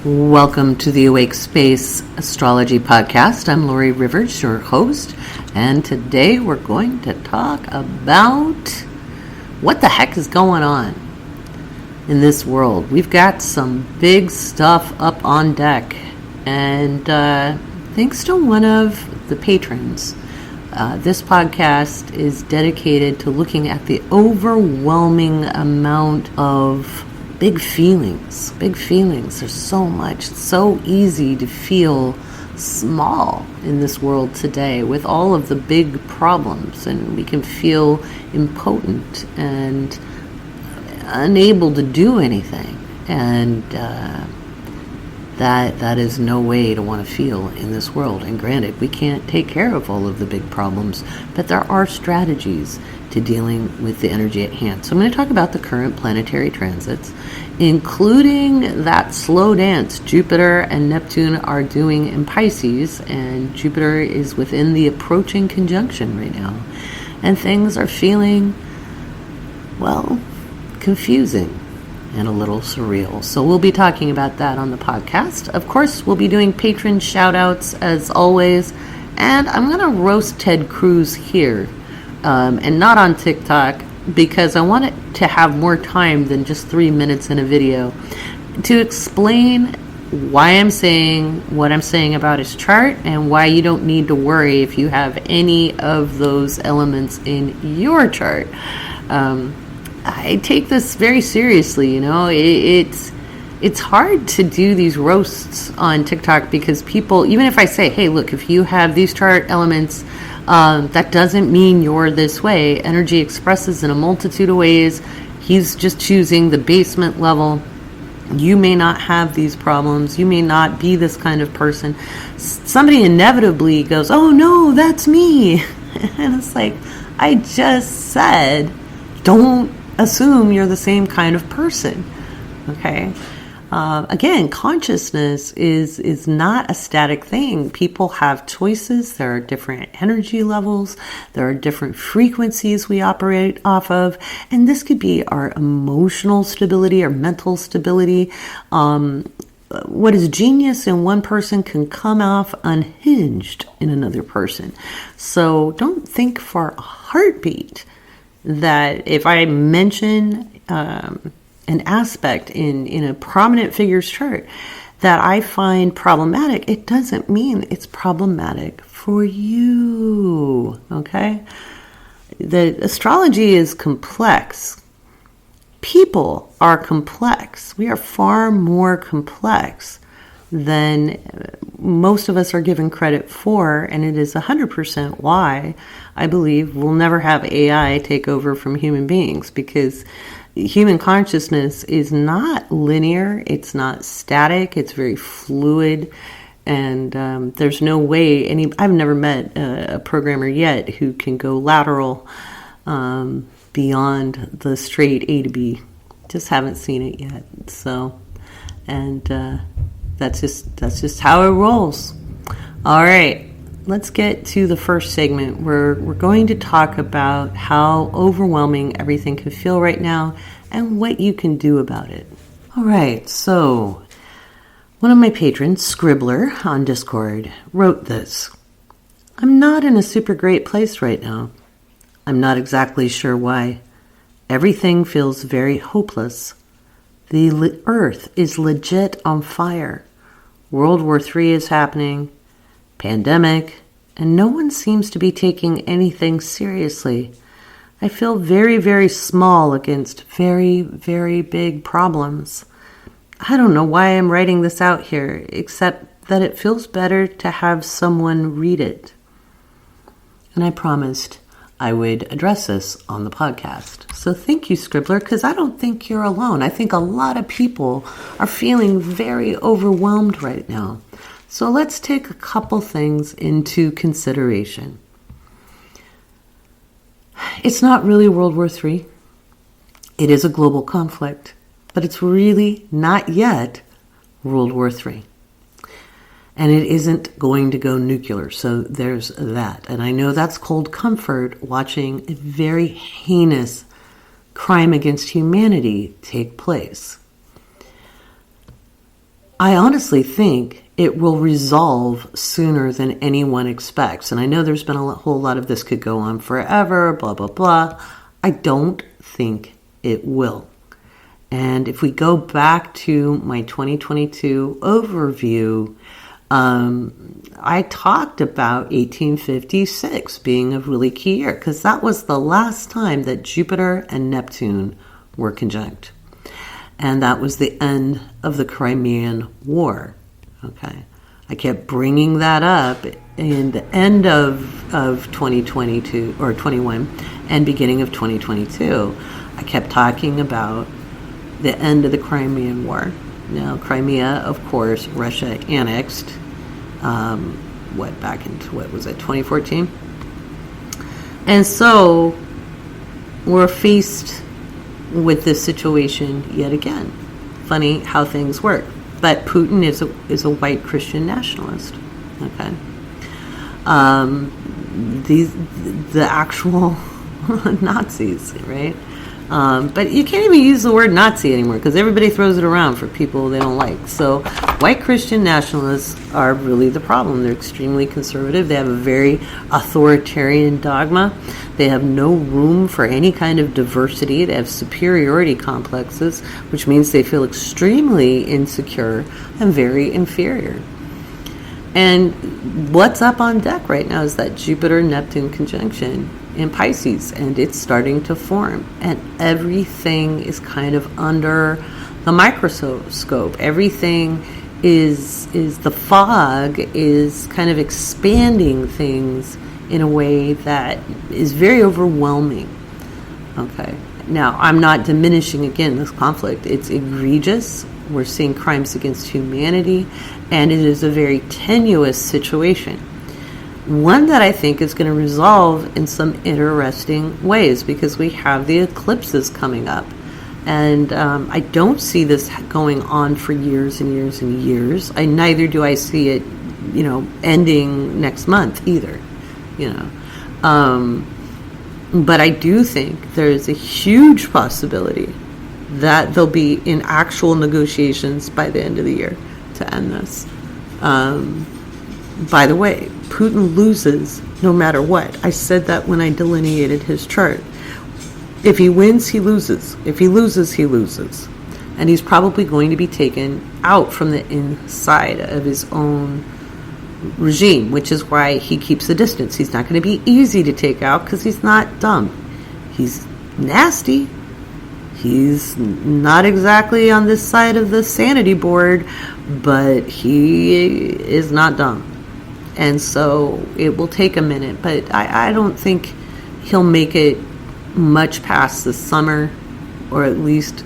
Welcome to the Awake Space Astrology Podcast. I'm Laurie Rivers, your host, and today we're going to talk about what the heck is going on in this world. We've got some big stuff up on deck, and thanks to one of the patrons, this podcast is dedicated to looking at the overwhelming amount of big feelings. There's so much. It's so easy to feel small in this world today with all of the big problems, and we can feel impotent and unable to do anything. And that is no way to want to feel in this world. And granted, we can't take care of all of the big problems, but there are strategies to dealing with the energy at hand. So I'm going to talk about the current planetary transits, including that slow dance Jupiter and Neptune are doing in Pisces, and Jupiter is within the approaching conjunction right now. And things are feeling, well, confusing and a little surreal. So we'll be talking about that on the podcast. Of course, we'll be doing patron shout-outs as always, and I'm going to roast Ted Cruz here. And not on TikTok, because I want it to have more time than just 3 minutes in a video to explain why I'm saying what I'm saying about his chart and why you don't need to worry if you have any of those elements in your chart. I take this very seriously, It's hard to do these roasts on TikTok because people, even if I say, hey, look, if you have these chart elements, that doesn't mean you're this way. Energy expresses in a multitude of ways. He's just choosing the basement level. You may not have these problems. You may not be this kind of person. Somebody inevitably goes, oh no, that's me. And it's like, I just said, don't assume you're the same kind of person. Okay? Again, consciousness is not a static thing. People have choices. There are different energy levels. There are different frequencies we operate off of. And this could be our emotional stability or mental stability. What is genius in one person can come off unhinged in another person. So don't think for a heartbeat that if I mention an aspect in a prominent figure's chart that I find problematic, it doesn't mean it's problematic for you, okay? The astrology is complex. People are complex. We are far more complex than most of us are given credit for, and it is 100% why I believe we'll never have AI take over from human beings, because human consciousness is not linear, it's not static, it's very fluid, and there's no way I've never met a programmer yet who can go lateral beyond the straight A to B. Just haven't seen it yet. So, and that's just how it rolls. All right. Let's get to the first segment where we're going to talk about how overwhelming everything can feel right now and what you can do about it. All right, so one of my patrons, Scribbler on Discord, wrote this. I'm not in a super great place right now. I'm not exactly sure why. Everything feels very hopeless. The earth is legit on fire. World War III is happening. Pandemic, and no one seems to be taking anything seriously. I feel very, very small against very, very big problems. I don't know why I'm writing this out here, except that it feels better to have someone read it. And I promised I would address this on the podcast. So thank you, Scribbler, because I don't think you're alone. I think a lot of people are feeling very overwhelmed right now. So let's take a couple things into consideration. It's not really World War III. It is a global conflict, but it's really not yet World War III. And it isn't going to go nuclear, so there's that. And I know that's cold comfort watching a very heinous crime against humanity take place. I honestly think it will resolve sooner than anyone expects. And I know there's been a whole lot of this could go on forever, blah, blah, blah. I don't think it will. And if we go back to my 2022 overview, I talked about 1856 being a really key year because that was the last time that Jupiter and Neptune were conjunct. And that was the end of the Crimean War. Okay. I kept bringing that up in the end of 2022 or 21 and beginning of 2022. I kept talking about the end of the Crimean War. Now, Crimea, of course, Russia annexed, back into, 2014? And so we're faced with this situation yet again. Funny how things work. But Putin is a white Christian nationalist. Okay. The actual Nazis, right? But you can't even use the word Nazi anymore because everybody throws it around for people they don't like. So white Christian nationalists are really the problem. They're extremely conservative. They have a very authoritarian dogma. They have no room for any kind of diversity. They have superiority complexes, which means they feel extremely insecure and very inferior. And what's up on deck right now is that Jupiter-Neptune conjunction in Pisces, and it's starting to form. And everything is kind of under the microscope. Everything is the fog is kind of expanding things in a way that is very overwhelming. Okay. Now, I'm not diminishing, again, this conflict. It's egregious. We're seeing crimes against humanity, and it is a very tenuous situation. One that I think is going to resolve in some interesting ways because we have the eclipses coming up. And I don't see this going on for years and years and years. Neither do I see it, ending next month either, But I do think there's a huge possibility that there'll be in actual negotiations by the end of the year to end this. By the way, Putin loses no matter what. I said that when I delineated his chart. If he wins, he loses. If he loses, he loses. And he's probably going to be taken out from the inside of his own regime, which is why he keeps the distance. He's not going to be easy to take out because he's not dumb. He's nasty. He's not exactly on this side of the sanity board, but he is not dumb. And so it will take a minute, but I don't think he'll make it much past the summer, or at least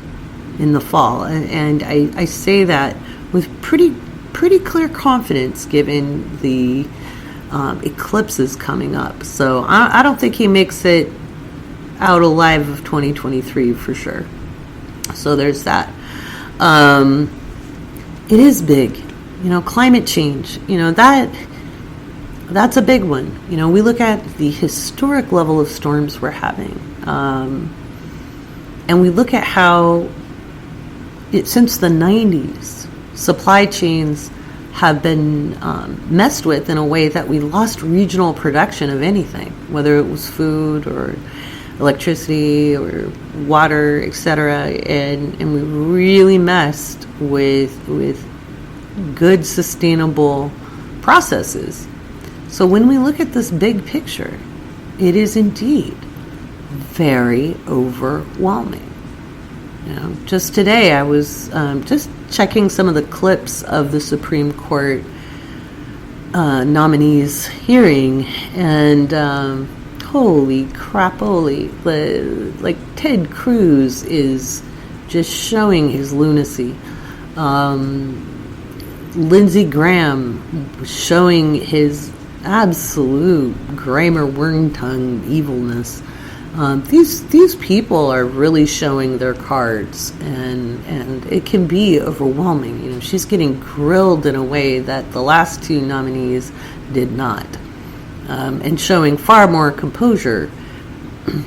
in the fall. And I say that with pretty clear confidence given the eclipses coming up. So I don't think he makes it out alive of 2023 for sure. So there's that. It is big. Climate change, that's a big one. We look at the historic level of storms we're having. And we look at how since the 90s, supply chains have been messed with in a way that we lost regional production of anything, whether it was food or electricity or water, etc. And we really messed with good, sustainable processes. So when we look at this big picture, it is indeed very overwhelming. Just today I was just checking some of the clips of the Supreme Court nominees hearing, and holy crapoly, like Ted Cruz is just showing his lunacy. Lindsey Graham showing his absolute grammar worm tongue evilness. These people are really showing their cards, and it can be overwhelming. She's getting grilled in a way that the last two nominees did not, and showing far more composure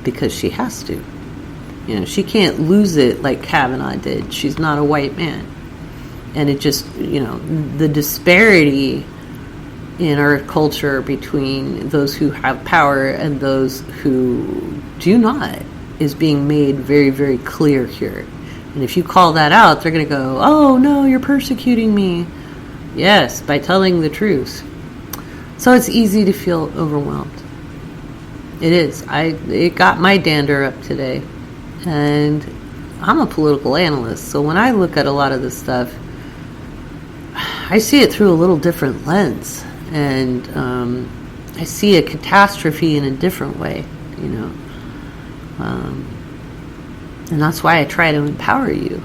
because she has to. She can't lose it like Kavanaugh did. She's not a white man. And it just, the disparity in our culture between those who have power and those who do not is being made very, very clear here. And if you call that out, they're going to go, oh, no, you're persecuting me. Yes, by telling the truth. So it's easy to feel overwhelmed. It is. It got my dander up today. And I'm a political analyst, so when I look at a lot of this stuff, I see it through a little different lens. And I see a catastrophe in a different way, and that's why I try to empower you,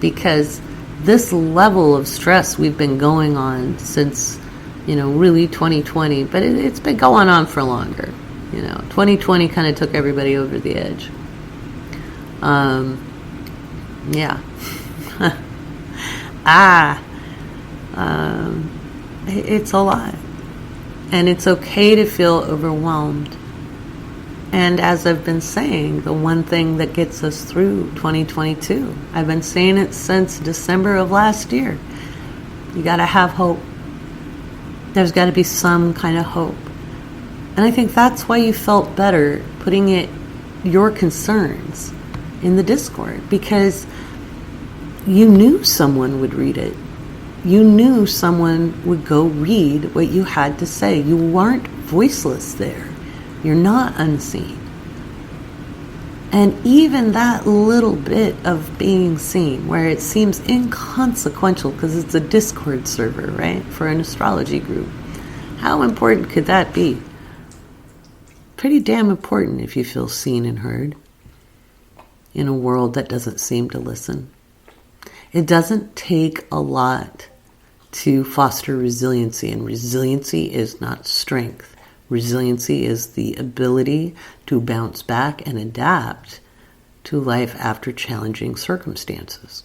because this level of stress we've been going on since, really 2020, but it's been going on for longer. 2020 kind of took everybody over the edge. Yeah. It's a lot. And it's okay to feel overwhelmed. And as I've been saying, the one thing that gets us through 2022, I've been saying it since December of last year. You got to have hope. There's got to be some kind of hope. And I think that's why you felt better putting your concerns in the Discord, because you knew someone would read it. You knew someone would go read what you had to say. You weren't voiceless there. You're not unseen. And even that little bit of being seen, where it seems inconsequential because it's a Discord server, right, for an astrology group, how important could that be? Pretty damn important if you feel seen and heard in a world that doesn't seem to listen. It doesn't take a lot to foster resiliency, and resiliency is not strength. Resiliency is the ability to bounce back and adapt to life after challenging circumstances.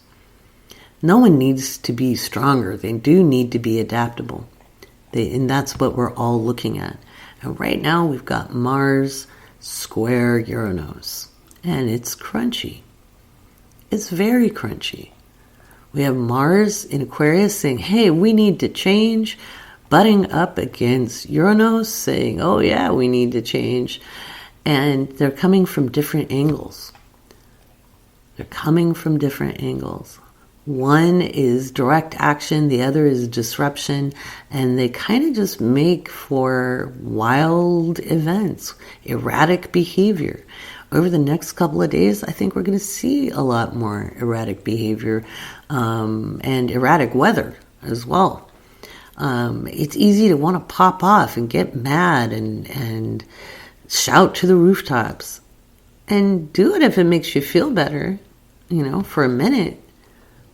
No one needs to be stronger. They do need to be adaptable. And that's what we're all looking at. And right now we've got Mars square Uranus, and it's crunchy. It's very crunchy. We have Mars in Aquarius saying, hey, we need to change, butting up against Uranus saying, oh yeah, we need to change. And they're coming from different angles. One is direct action, the other is disruption, and they kind of just make for wild events, erratic behavior. Over the next couple of days, I think we're going to see a lot more erratic behavior and erratic weather as well. It's easy to want to pop off and get mad and shout to the rooftops. And do it if it makes you feel better, for a minute.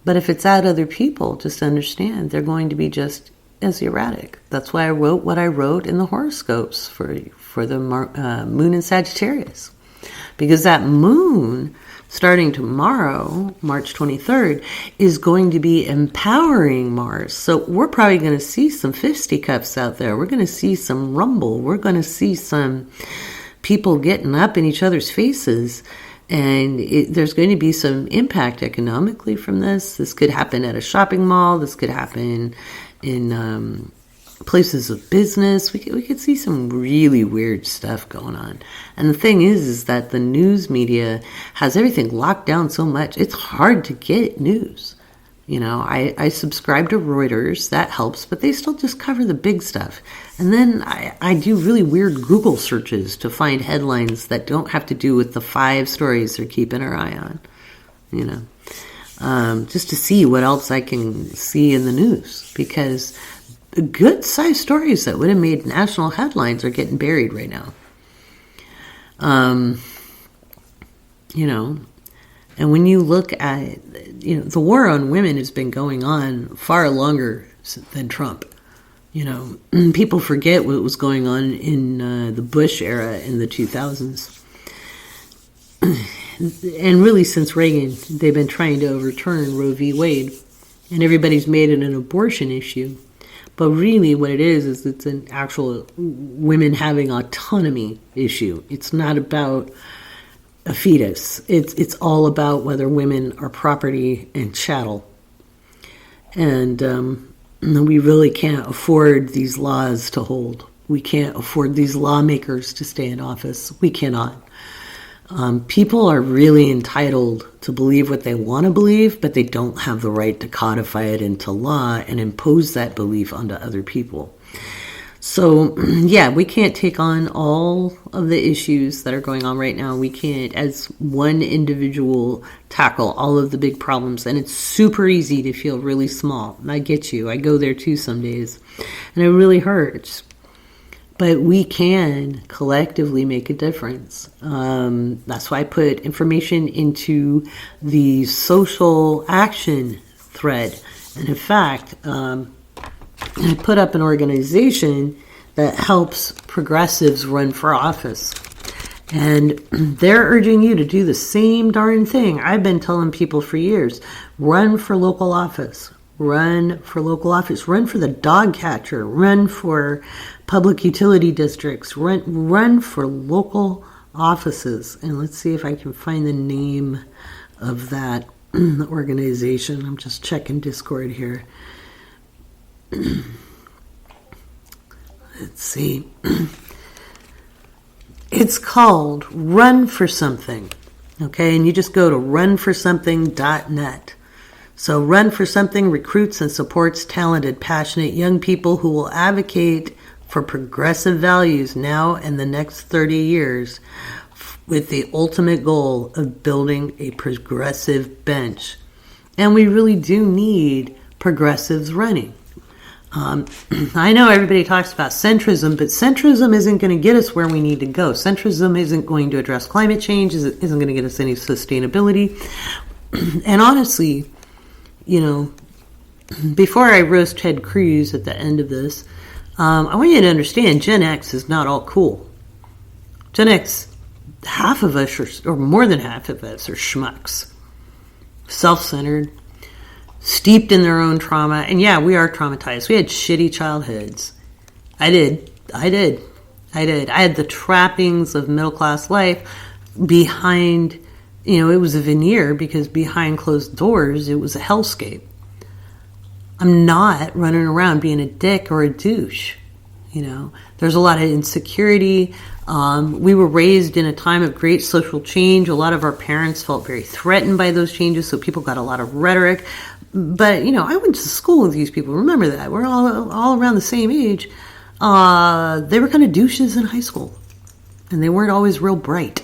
But if it's at other people, just understand they're going to be just as erratic. That's why I wrote what I wrote in the horoscopes for the moon in Sagittarius. Because that moon, starting tomorrow, March 23rd, is going to be empowering Mars. So we're probably going to see some fisticuffs out there. We're going to see some rumble. We're going to see some people getting up in each other's faces. And there's going to be some impact economically from this. This could happen at a shopping mall. This could happen in places of business. We could see some really weird stuff going on. And the thing is that the news media has everything locked down so much, it's hard to get news. I subscribe to Reuters, that helps, but they still just cover the big stuff. And then I do really weird Google searches to find headlines that don't have to do with the 5 stories they're keeping our eye on, just to see what else I can see in the news, because the good-sized stories that would have made national headlines are getting buried right now. And when you look at, the war on women has been going on far longer than Trump. People forget what was going on in the Bush era in the 2000s. And really since Reagan, they've been trying to overturn Roe v. Wade. And everybody's made it an abortion issue. But really what it is it's an actual women having autonomy issue. It's not about a fetus. It's all about whether women are property and chattel. And we really can't afford these laws to hold. We can't afford these lawmakers to stay in office. We cannot. People are really entitled to believe what they want to believe, but they don't have the right to codify it into law and impose that belief onto other people. So, yeah, we can't take on all of the issues that are going on right now. We can't, as one individual, tackle all of the big problems. And it's super easy to feel really small. And I get you. I go there too some days. And it really hurts. But we can collectively make a difference. That's why I put information into the social action thread. And in fact, I put up an organization that helps progressives run for office. And they're urging you to do the same darn thing I've been telling people for years. Run for local office. Run for local office. Run for the dog catcher. Run for public utility districts. Run for local offices. And let's see if I can find the name of that organization. I'm just checking Discord here. Let's see. It's called Run for Something. Okay, and you just go to runforsomething.net. So Run for Something recruits and supports talented, passionate young people who will advocate for progressive values now and the next 30 years with the ultimate goal of building a progressive bench. And we really do need progressives running. I know everybody talks about centrism, but centrism isn't going to get us where we need to go. Centrism isn't going to address climate change, isn't going to get us any sustainability. And honestly, you know, before I roast Ted Cruz at the end of this, I want you to understand Gen X is not all cool. Gen X, half of us, or more than half of us, are schmucks. Self-centered, steeped in their own trauma. And yeah, we are traumatized. We had shitty childhoods. I did. I had the trappings of middle-class life behind, it was a veneer because behind closed doors, it was a hellscape. I'm not running around being a dick or a douche. There's a lot of insecurity. We were raised in a time of great social change. A lot of our parents felt very threatened by those changes, so people got a lot of rhetoric. But, I went to school with these people. Remember that. We're all around the same age. They were kind of douches in high school. And they weren't always real bright.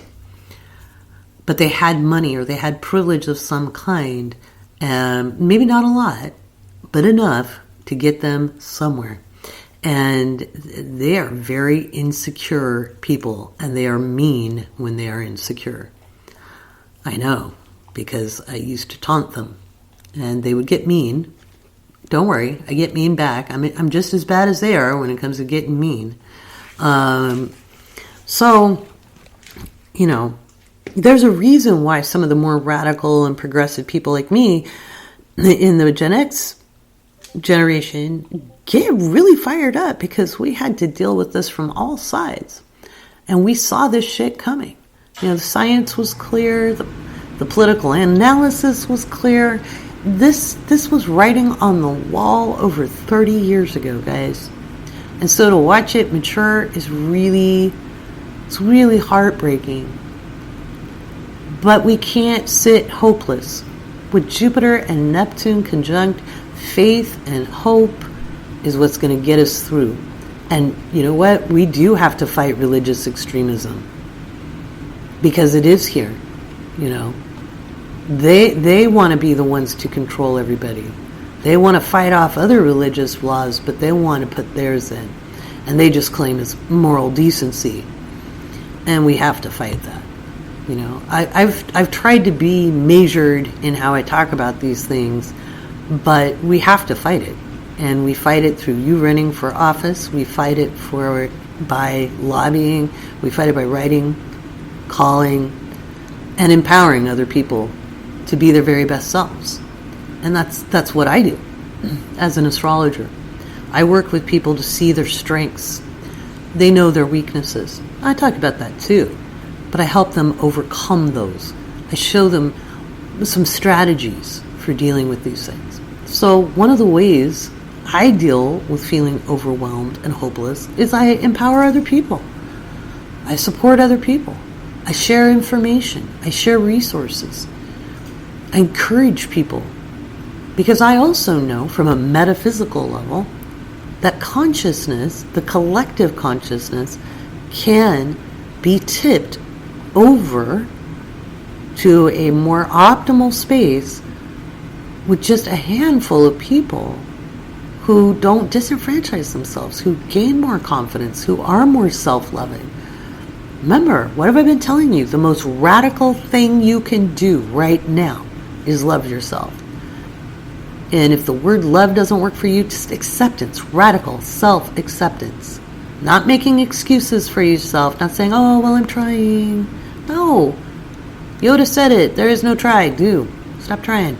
But they had money or they had privilege of some kind. Maybe not a lot, but enough to get them somewhere. And they are very insecure people. And they are mean when they are insecure. I know, because I used to taunt them. And they would get mean. Don't worry, I get mean back. I'm just as bad as they are when it comes to getting mean. So, there's a reason why some of the more radical and progressive people like me in the Gen X generation get really fired up because we had to deal with this from all sides. And we saw this shit coming. The science was clear. The political analysis was clear. This was writing on the wall over 30 years ago, guys. And so to watch it mature is really heartbreaking. But we can't sit hopeless. With Jupiter and Neptune conjunct, faith and hope is what's going to get us through. And you know what? We do have to fight religious extremism. Because it is here, They want to be the ones to control everybody. They want to fight off other religious laws, but they want to put theirs in. And they just claim it's moral decency. And we have to fight that. I've tried to be measured in how I talk about these things, but we have to fight it. And we fight it through you running for office. We fight it by lobbying. We fight it by writing, calling, and empowering other people to be their very best selves. And that's what I do as an astrologer. I work with people to see their strengths. They know their weaknesses. I talk about that too, but I help them overcome those. I show them some strategies for dealing with these things. So one of the ways I deal with feeling overwhelmed and hopeless is I empower other people. I support other people. I share information. I share resources. I encourage people. Because I also know from a metaphysical level that consciousness, the collective consciousness, can be tipped over to a more optimal space with just a handful of people who don't disenfranchise themselves, who gain more confidence, who are more self-loving. Remember, what have I been telling you? The most radical thing you can do right now is love yourself. And if the word love doesn't work for you, just acceptance, radical self-acceptance. Not making excuses for yourself, not saying, oh, well, I'm trying. No. Yoda said it. There is no try. Do. Stop trying.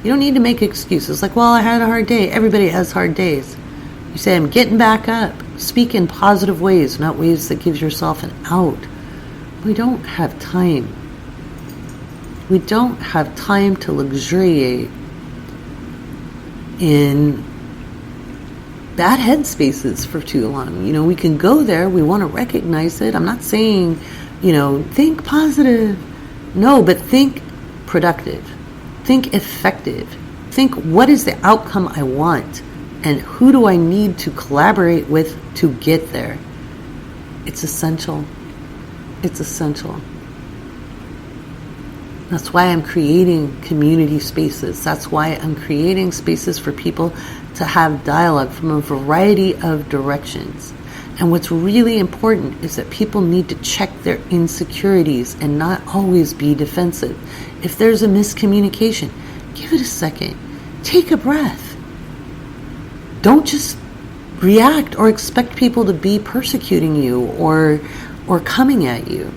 You don't need to make excuses like, well, I had a hard day. Everybody has hard days. You say, I'm getting back up. Speak in positive ways, not ways that gives yourself an out. We don't have time. We don't have time to luxuriate in bad headspaces for too long. You know, we can go there. We want to recognize it. I'm not saying, think positive. No, but think productive. Think effective. Think, what is the outcome I want? And who do I need to collaborate with to get there? It's essential. It's essential. That's why I'm creating community spaces. That's why I'm creating spaces for people to have dialogue from a variety of directions. And what's really important is that people need to check their insecurities and not always be defensive. If there's a miscommunication, give it a second. Take a breath. Don't just react or expect people to be persecuting you or coming at you.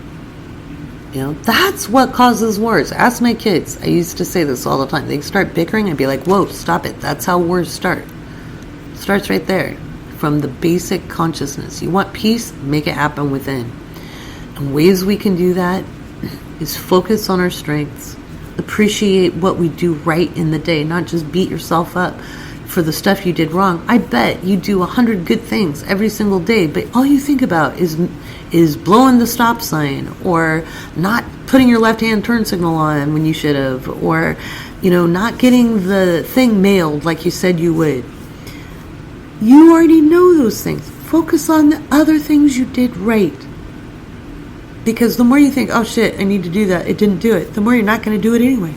That's what causes wars. Ask my kids. I used to say this all the time. They start bickering and be like, whoa, stop it. That's how wars start. It starts right there. From the basic consciousness. You want peace? Make it happen within. And ways we can do that is focus on our strengths. Appreciate what we do right in the day. Not just beat yourself up for the stuff you did wrong. I bet you do 100 good things every single day, but all you think about is blowing the stop sign, or not putting your left-hand turn signal on when you should have, or not getting the thing mailed like you said you would. You already know those things. Focus on the other things you did right. Because the more you think, oh shit, I need to do that, it didn't do it, the more you're not going to do it anyway.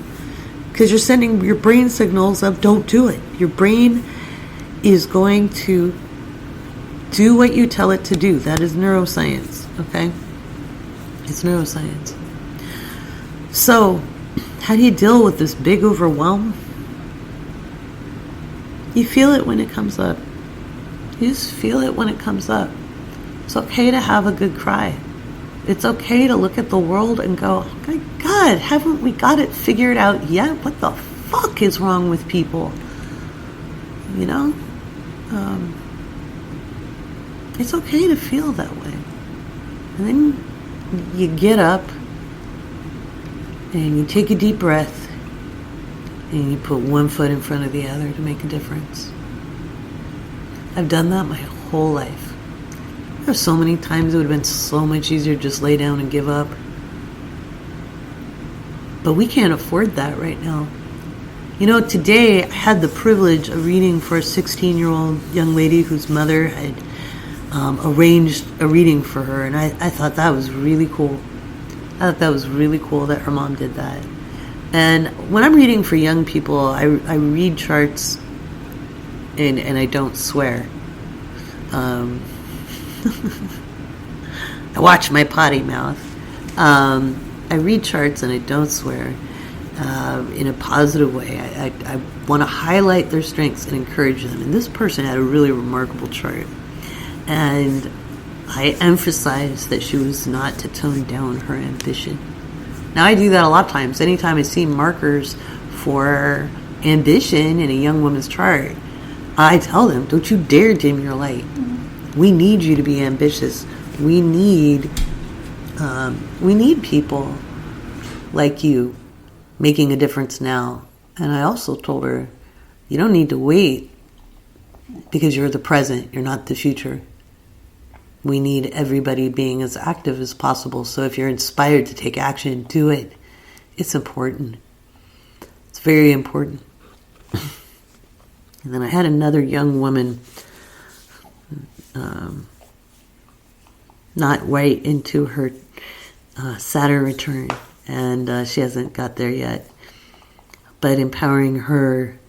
Because you're sending your brain signals of don't do it. Your brain is going to do what you tell it to do. That is neuroscience, okay? It's neuroscience. So, how do you deal with this big overwhelm? You feel it when it comes up. You just feel it when it comes up. It's okay to have a good cry. It's okay to look at the world and go, oh my God, haven't we got it figured out yet? What the fuck is wrong with people? It's okay to feel that way. And then you get up and you take a deep breath and you put one foot in front of the other to make a difference. I've done that my whole life. There's so many times it would have been so much easier to just lay down and give up. But we can't afford that right now. Today I had the privilege of reading for a 16-year-old young lady whose mother had arranged a reading for her, and I thought that was really cool. I thought that was really cool that her mom did that. And when I'm reading for young people, I read charts and I don't swear. I watch my potty mouth. I read charts and I don't swear in a positive way. I want to highlight their strengths and encourage them. And this person had a really remarkable chart. And I emphasized that she was not to tone down her ambition. Now, I do that a lot of times. Anytime I see markers for ambition in a young woman's chart, I tell them, don't you dare dim your light. We need you to be ambitious. We need people like you making a difference now. And I also told her You don't need to wait because you're the present. You're not the future. We need everybody being as active as possible. So if you're inspired to take action, do it. It's important. It's very important. And then I had another young woman not right into her Saturn return, and she hasn't got there yet, but empowering her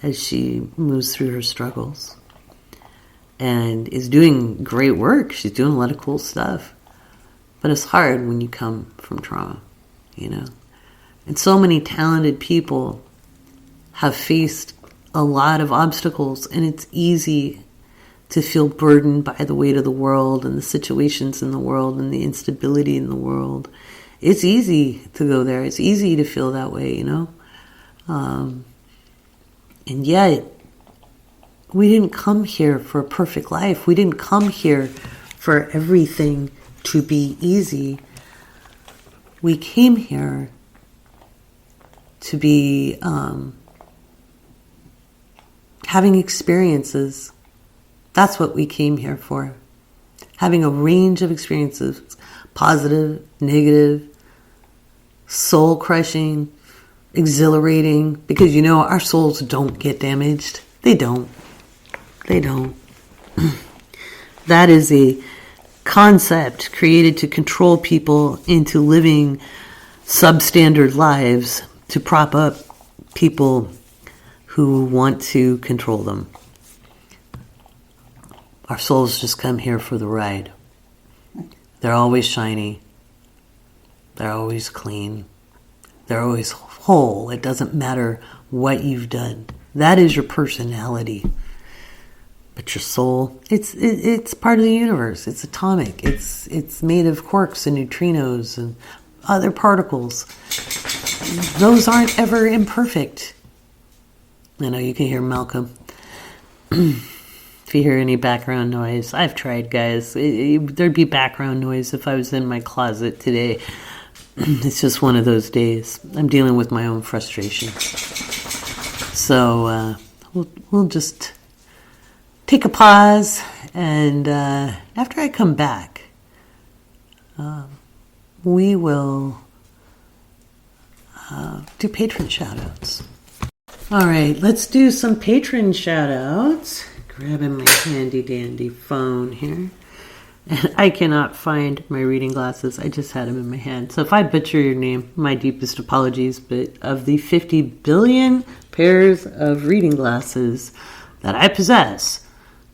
as she moves through her struggles and is doing great work. She's doing a lot of cool stuff, but it's hard when you come from trauma, you know. And so many talented people have faced a lot of obstacles, and it's easy to feel burdened by the weight of the world and the situations in the world and the instability in the world. It's easy to go there. It's easy to feel that way, you know. And yet, we didn't come here for a perfect life. We didn't come here for everything to be easy. We came here to be having experiences. That's what we came here for. Having a range of experiences, positive, negative, soul-crushing, exhilarating, because you know our souls don't get damaged. They don't. They don't. That is a concept created to control people into living substandard lives, to prop up people who want to control them. Our souls just come here for the ride. They're always shiny. They're always clean. They're always whole. It doesn't matter what you've done. That is your personality. But your soul, it's part of the universe. It's atomic. It's made of quarks and neutrinos and other particles. Those aren't ever imperfect. I know you can hear Malcolm. If you hear any background noise, I've tried, guys. There'd be background noise if I was in my closet today. It's just one of those days. I'm dealing with my own frustration. So we'll just take a pause, and after I come back, we will do patron shoutouts. All right, let's do some patron shoutouts. Grabbing my handy dandy phone here. And I cannot find my reading glasses. I just had them in my hand. So if I butcher your name, my deepest apologies. But of the 50 billion pairs of reading glasses that I possess,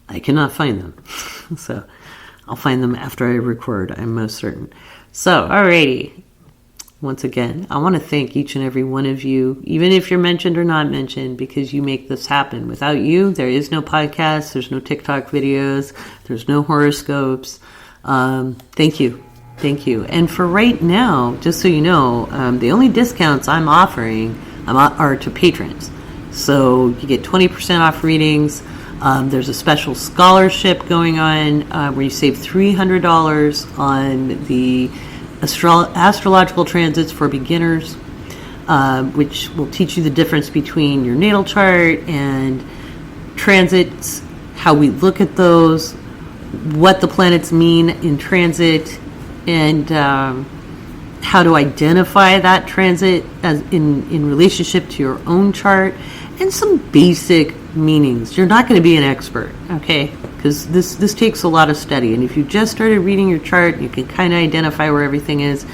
I cannot find them. So I'll find them after I record, I'm most certain. So, alrighty. Once again, I want to thank each and every one of you, even if you're mentioned or not mentioned, because you make this happen. Without you, there is no podcast, there's no TikTok videos, there's no horoscopes. Thank you. Thank you. And for right now, just so you know, the only discounts I'm offering are to patrons. So you get 20% off readings. There's a special scholarship going on where you save $300 on the astrological transits for beginners, which will teach you the difference between your natal chart and transits, how we look at those, what the planets mean in transit, and how to identify that transit as in relationship to your own chart, and some basic meanings. You're not going to be an expert, okay? Because this takes a lot of study, and if you just started reading your chart, you can kind of identify where everything is.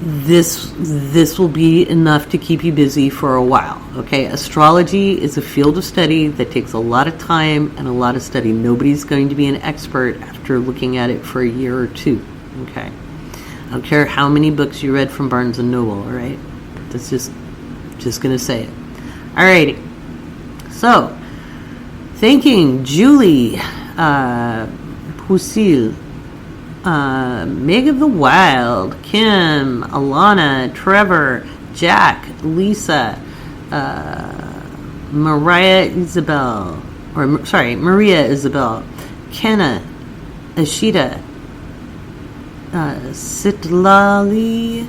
This will be enough to keep you busy for a while, okay? Astrology is a field of study that takes a lot of time and a lot of study. Nobody's going to be an expert after looking at it for a year or two, okay? I don't care how many books you read from Barnes & Noble, all right? That's just going to say it. Alrighty. So, thanking Julie, Pusil, Meg of the Wild, Kim, Alana, Trevor, Jack, Lisa, Maria Isabel, Kenna, Ashita, Sitlali,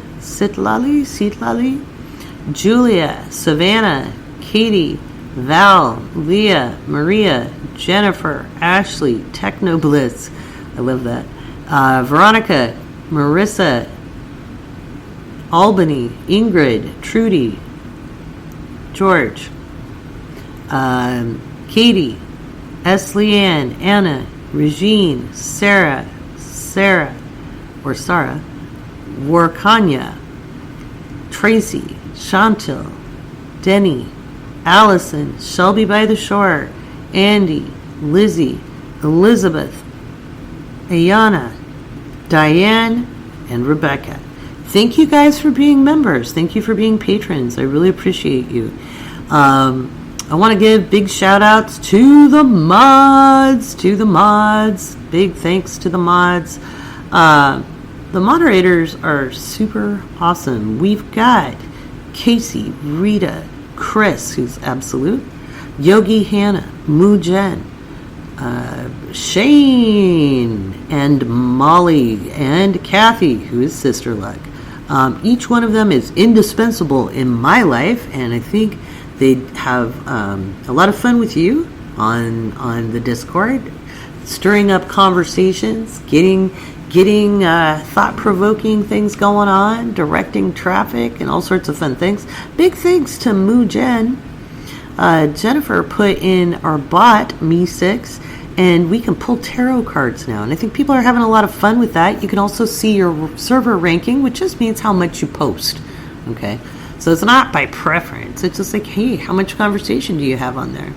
Julia, Savannah, Katie, Val, Leah, Maria, Jennifer, Ashley, Technobliss. I love that. Veronica, Marissa, Albany, Ingrid, Trudy, George, Katie, S. Leanne, Anna, Regine, Sarah, Warkanya, Tracy, Chantal, Denny, Allison, Shelby by the Shore, Andy, Lizzie, Elizabeth, Ayana, Diane, and Rebecca. Thank you guys for being members. Thank you for being patrons. I really appreciate you. I want to give big shout outs to the mods. Big thanks to the mods. The moderators are super awesome. We've got Casey, Rita, Chris, who's absolute, Yogi Hannah, Moo Jen, Shane, and Molly, and Kathy, who is Sister Luck. Each one of them is indispensable in my life, and I think they'd have a lot of fun with you on the Discord, stirring up conversations, getting thought-provoking things going on, directing traffic, and all sorts of fun things. Big thanks to Moo Jen. Jennifer put in our bot, Me6, and we can pull tarot cards now. And I think people are having a lot of fun with that. You can also see your server ranking, which just means how much you post. Okay? So it's not by preference. It's just like, hey, how much conversation do you have on there?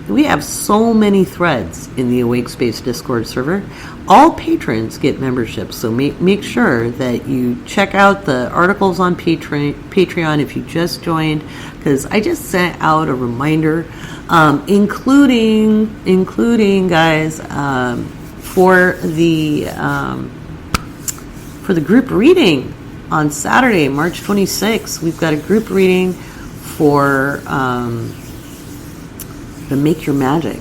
We have so many threads in the Awake Space Discord server. All patrons get memberships, so make sure that you check out the articles on Patreon if you just joined, because I just sent out a reminder, including guys, for the group reading on Saturday, March 26th. We've got a group reading for the Make Your Magic.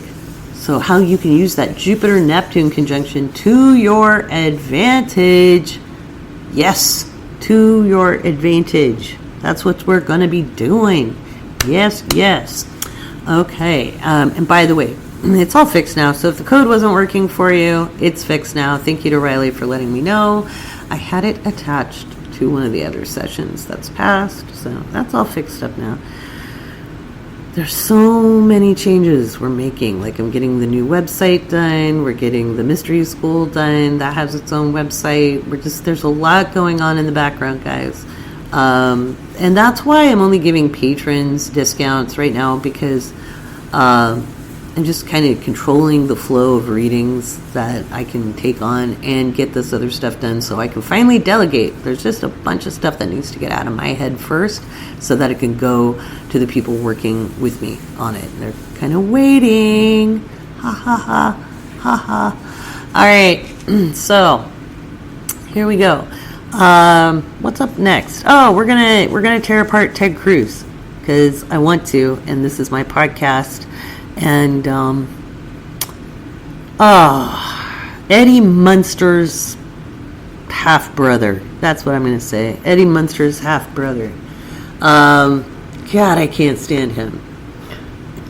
So how you can use that Jupiter-Neptune conjunction to your advantage. Yes, to your advantage. That's what we're going to be doing. Yes. Okay, and by the way, it's all fixed now. So if the code wasn't working for you, it's fixed now. Thank you to Riley for letting me know. I had it attached to one of the other sessions that's passed. So that's all fixed up now. There's so many changes we're making. Like, I'm getting the new website done. We're getting the mystery school done. That has its own website. There's a lot going on in the background, guys. And that's why I'm only giving patrons discounts right now, because I'm just kind of controlling the flow of readings that I can take on and get this other stuff done so I can finally delegate. There's just a bunch of stuff that needs to get out of my head first so that it can go to the people working with me on it. They're kind of waiting. Ha ha ha. Ha ha. All right. So here we go. What's up next? Oh, we're gonna tear apart Ted Cruz, because I want to, and this is my podcast. And Eddie Munster's half brother. That's what I'm going to say. Eddie Munster's half brother. God, I can't stand him.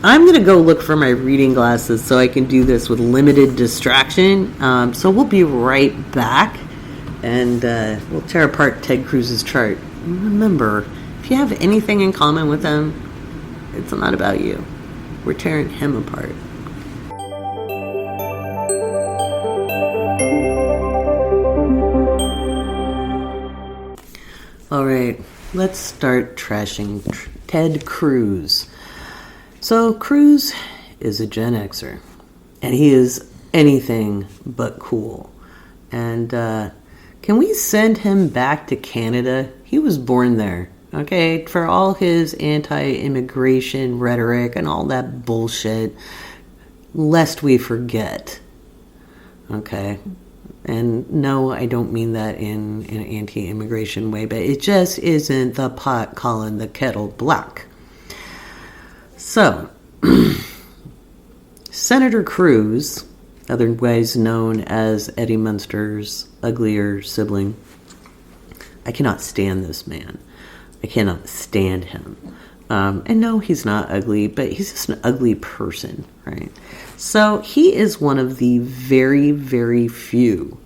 I'm going to go look for my reading glasses so I can do this with limited distraction. So we'll be right back, and we'll tear apart Ted Cruz's chart. Remember, if you have anything in common with him, it's not about you. We're tearing him apart. All right, let's start trashing Ted Cruz. So Cruz is a Gen Xer, and he is anything but cool. And can we send him back to Canada? He was born there. Okay, for all his anti-immigration rhetoric and all that bullshit, lest we forget. Okay, and no, I don't mean that in an anti-immigration way, but it just isn't the pot calling the kettle black. So, Senator Cruz, otherwise known as Eddie Munster's uglier sibling, I cannot stand this man. I cannot stand him. And no, he's not ugly, but he's just an ugly person, right? So he is one of the very, very few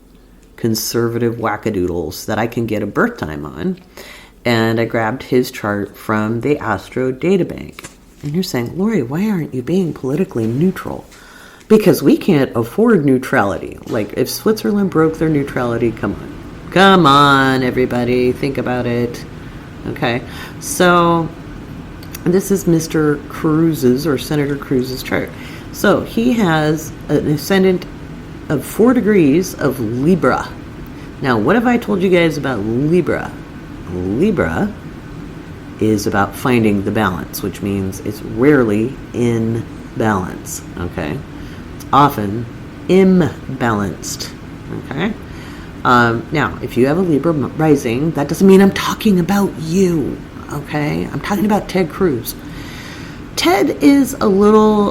conservative wackadoodles that I can get a birth time on. And I grabbed his chart from the Astro Databank. And you're saying, Laurie, why aren't you being politically neutral? Because we can't afford neutrality. Like, if Switzerland broke their neutrality, come on. Come on, everybody. Think about it. Okay. So this is Mr. Cruz's, or Senator Cruz's chart. So he has an ascendant of 4 degrees of Libra. Now, what have I told you guys about Libra? Libra is about finding the balance, which means it's rarely in balance, okay? It's often imbalanced, okay? Now, if you have a Libra rising, that doesn't mean I'm talking about you, okay? I'm talking about Ted Cruz. Ted is a little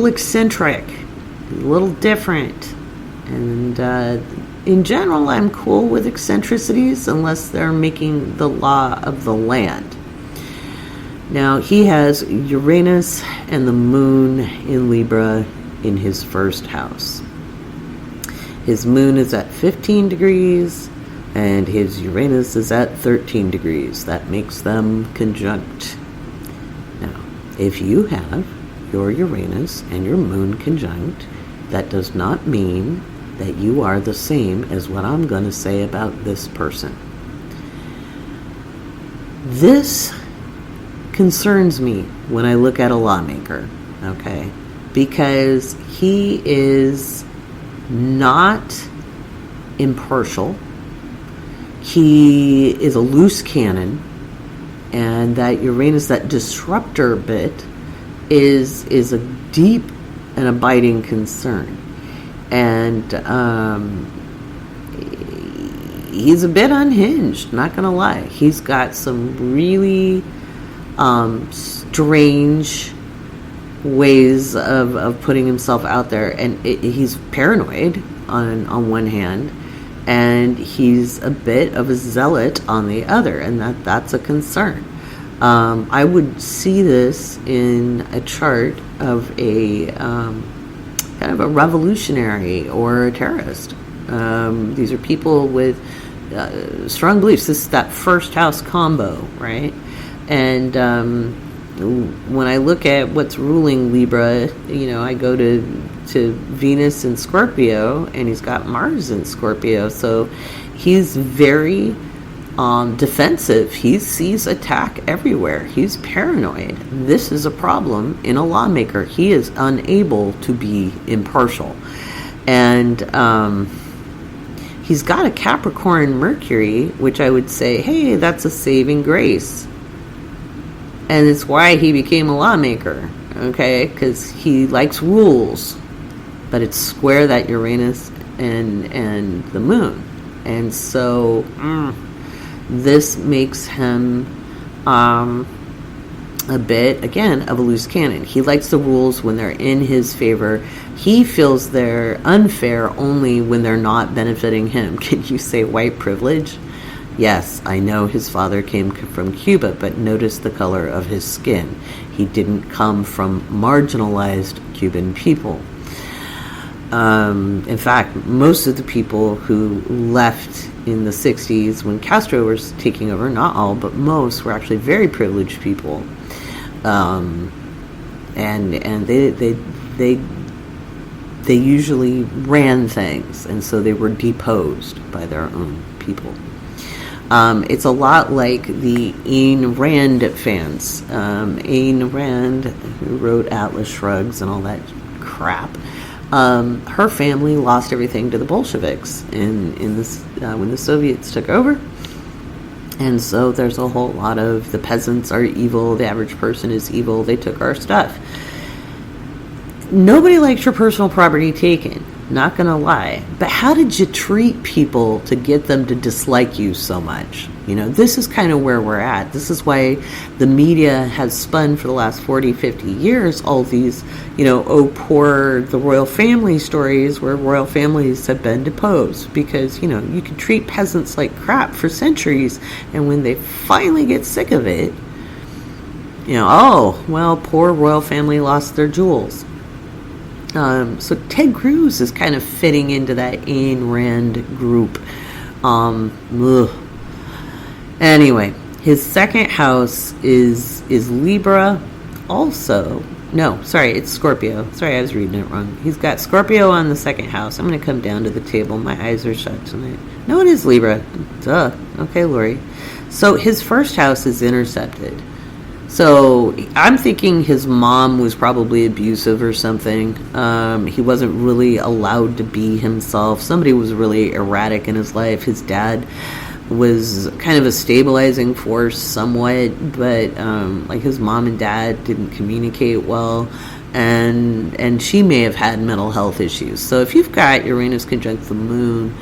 eccentric, a little different, and in general, I'm cool with eccentricities unless they're making the law of the land. Now, he has Uranus and the moon in Libra in his first house. His moon is at 15 degrees and his Uranus is at 13 degrees. That makes them conjunct. Now, if you have your Uranus and your moon conjunct, that does not mean that you are the same as what I'm going to say about this person. This concerns me when I look at a lawmaker, okay? Because he is not impartial. He is a loose cannon, and that Uranus, that disruptor bit, is a deep and abiding concern. And he's a bit unhinged, not gonna lie. He's got some really strange ways of putting himself out there, and he's paranoid on one hand, and he's a bit of a zealot on the other, and that's a concern. I would see this in a chart of a kind of a revolutionary or a terrorist. These are people with strong beliefs. This is that first house combo, right? And when I look at what's ruling Libra, I go to Venus in Scorpio, and he's got Mars in Scorpio, so he's very defensive. He sees attack everywhere. He's paranoid. This is a problem in a lawmaker. He is unable to be impartial. And he's got a Capricorn Mercury, which I would say, hey, that's a saving grace. And it's why he became a lawmaker, okay? Because he likes rules. But it's square that Uranus and the moon. And so this makes him a bit, again, of a loose cannon. He likes the rules when they're in his favor. He feels they're unfair only when they're not benefiting him. Can you say white privilege? Yes, I know his father came from Cuba, but notice the color of his skin. He didn't come from marginalized Cuban people. In fact, most of the people who left in the 60s when Castro was taking over, not all, but most, were actually very privileged people. And they usually ran things, and so they were deposed by their own people. It's a lot like the Ayn Rand fans. Ayn Rand, who wrote Atlas Shrugs and all that crap, her family lost everything to the Bolsheviks in this when the Soviets took over. And so there's a whole lot of the peasants are evil, the average person is evil, they took our stuff. Nobody likes your personal property taken, not gonna lie. But how did you treat people to get them to dislike you so much? This is kind of where we're at. This is why the media has spun for the last 40, 50 years all these, oh, poor, the royal family stories where royal families have been deposed. Because, you can treat peasants like crap for centuries, and when they finally get sick of it, oh, well, poor royal family lost their jewels. So Ted Cruz is kind of fitting into that Ayn Rand group. Anyway, his second house is Libra. Also, no, sorry, it's Scorpio. Sorry, I was reading it wrong. He's got Scorpio on the second house. I'm going to come down to the table. My eyes are shut tonight. No, it is Libra. Duh. Okay, Laurie. So his first house is intercepted. So I'm thinking his mom was probably abusive or something. He wasn't really allowed to be himself. Somebody was really erratic in his life. His dad was kind of a stabilizing force somewhat, but like his mom and dad didn't communicate well, and she may have had mental health issues. So if you've got Uranus conjunct the moon,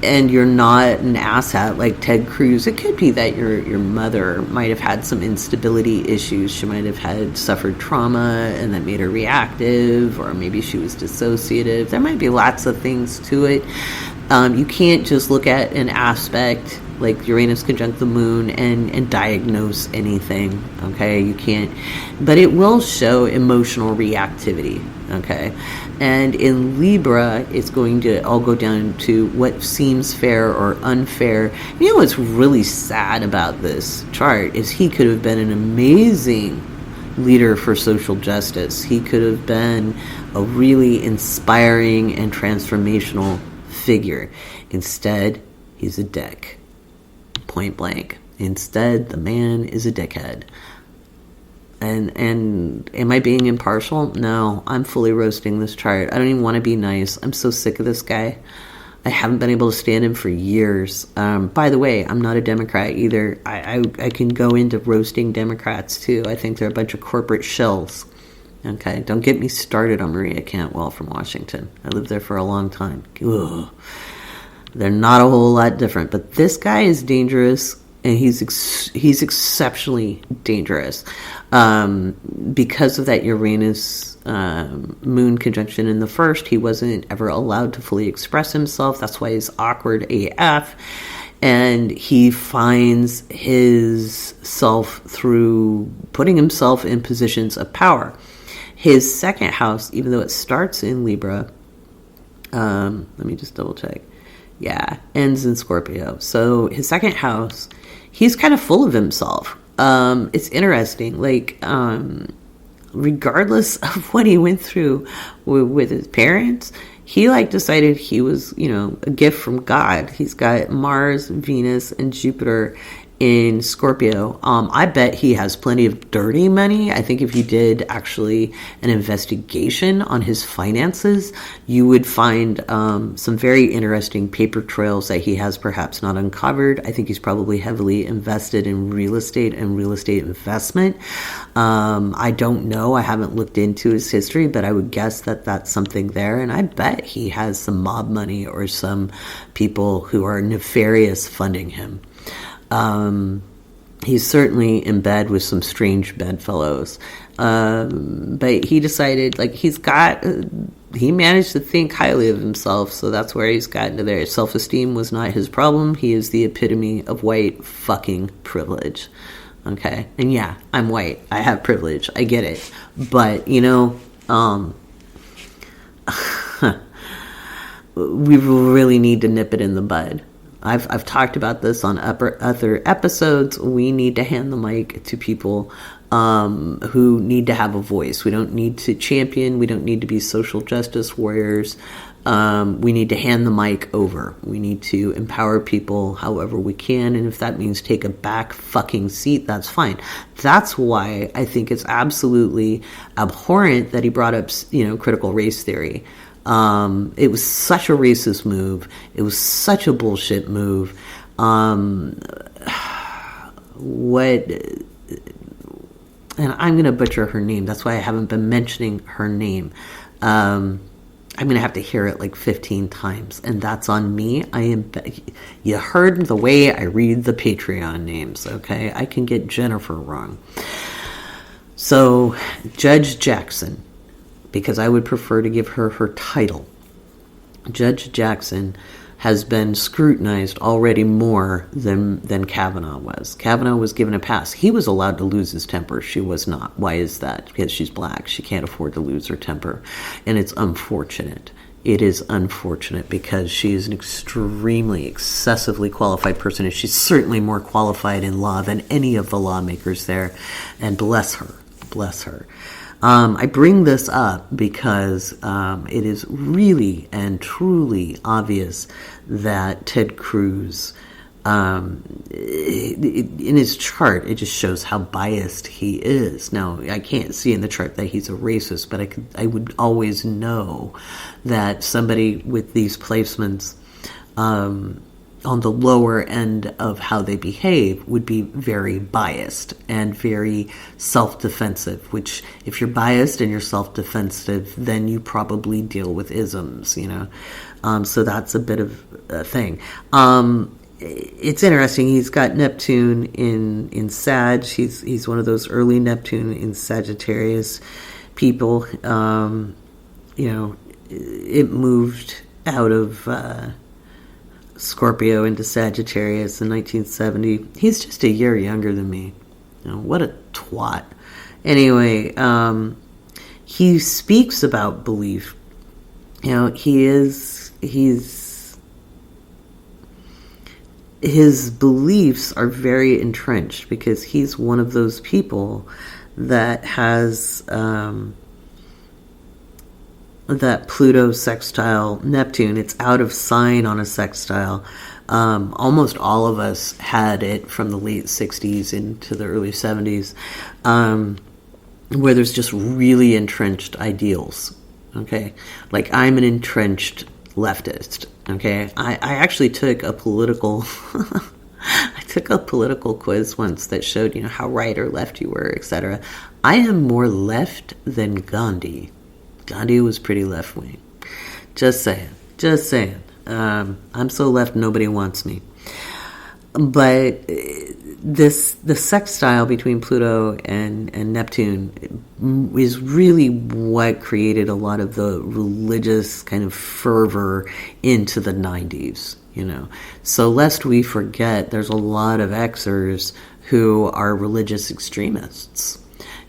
and you're not an asshat like Ted Cruz, it could be that your mother might have had some instability issues. She might have had suffered trauma, and that made her reactive, or maybe she was dissociative. There might be lots of things to it. You can't just look at an aspect like Uranus conjunct the moon and diagnose anything, okay? You can't. But it will show emotional reactivity, okay? And in Libra, it's going to all go down to what seems fair or unfair. You know what's really sad about this chart is he could have been an amazing leader for social justice. He could have been a really inspiring and transformational figure. Instead, he's a dick. Point blank. Instead, the man is a dickhead. And am I being impartial? No, I'm fully roasting this chart. I don't even want to be nice. I'm so sick of this guy. I haven't been able to stand him for years. By the way, I'm not a Democrat either. I can go into roasting Democrats too. I think they're a bunch of corporate shells. Okay, don't get me started on Maria Cantwell from Washington. I lived there for a long time. Ugh. They're not a whole lot different, but this guy is dangerous, and he's exceptionally dangerous because of that Uranus moon conjunction in the first. He wasn't ever allowed to fully express himself. That's why he's awkward AF, and he finds his self through putting himself in positions of power. His second house, even though it starts in Libra, let me just double check. Yeah, ends in Scorpio. So his second house, he's kind of full of himself. It's interesting. Like, regardless of what he went through with his parents, he decided he was, a gift from God. He's got Mars, Venus, and Jupiter in Scorpio. I bet he has plenty of dirty money. I think if you did actually an investigation on his finances, you would find some very interesting paper trails that he has perhaps not uncovered. I think he's probably heavily invested in real estate and real estate investment. I don't know. I haven't looked into his history, but I would guess that that's something there. And I bet he has some mob money or some people who are nefarious funding him. He's certainly in bed with some strange bedfellows. But he decided, he managed to think highly of himself, so that's where he's gotten to there. Self-esteem was not his problem. He is the epitome of white fucking privilege. Okay? And yeah, I'm white. I have privilege. I get it. But, we really need to nip it in the bud. I've talked about this on other episodes. We need to hand the mic to people who need to have a voice. We don't need to champion. We don't need to be social justice warriors. We need to hand the mic over. We need to empower people however we can. And if that means take a back fucking seat, that's fine. That's why I think it's absolutely abhorrent that he brought up, critical race theory. It was such a racist move. It was such a bullshit move. And I'm going to butcher her name. That's why I haven't been mentioning her name. I'm going to have to hear it 15 times, and that's on me. You heard the way I read the Patreon names, okay? I can get Jennifer wrong. So, Judge Jackson, because I would prefer to give her title. Judge Jackson has been scrutinized already more than Kavanaugh was. Kavanaugh was given a pass. He was allowed to lose his temper. She was not. Why is that? Because she's black. She can't afford to lose her temper. And it's unfortunate. It is unfortunate because she is an extremely, excessively qualified person, and she's certainly more qualified in law than any of the lawmakers there. And bless her. Bless her. I bring this up because it is really and truly obvious that Ted Cruz, in his chart, it just shows how biased he is. Now, I can't see in the chart that he's a racist, but I would always know that somebody with these placements on the lower end of how they behave would be very biased and very self-defensive, which if you're biased and you're self-defensive, then you probably deal with isms, so that's a bit of a thing. It's interesting. He's got Neptune in Sag. He's one of those early Neptune in Sagittarius people. It moved out of Scorpio into Sagittarius in 1970. He's just a year younger than me. What a twat. Anyway, he speaks about belief. His beliefs are very entrenched because he's one of those people that has that Pluto sextile Neptune. It's out of sign on a sextile. Almost all of us had it from the late 60s into the early 70s, where there's just really entrenched ideals. Okay, like I'm an entrenched leftist. Okay, I actually took a political I took a political quiz once that showed how right or left you were, etc. I am more left than Gandhi. Gandhi was pretty left wing. Just saying. I'm so left nobody wants me. But the sextile between Pluto and Neptune is really what created a lot of the religious kind of fervor into the 90s, So lest we forget, there's a lot of Xers who are religious extremists.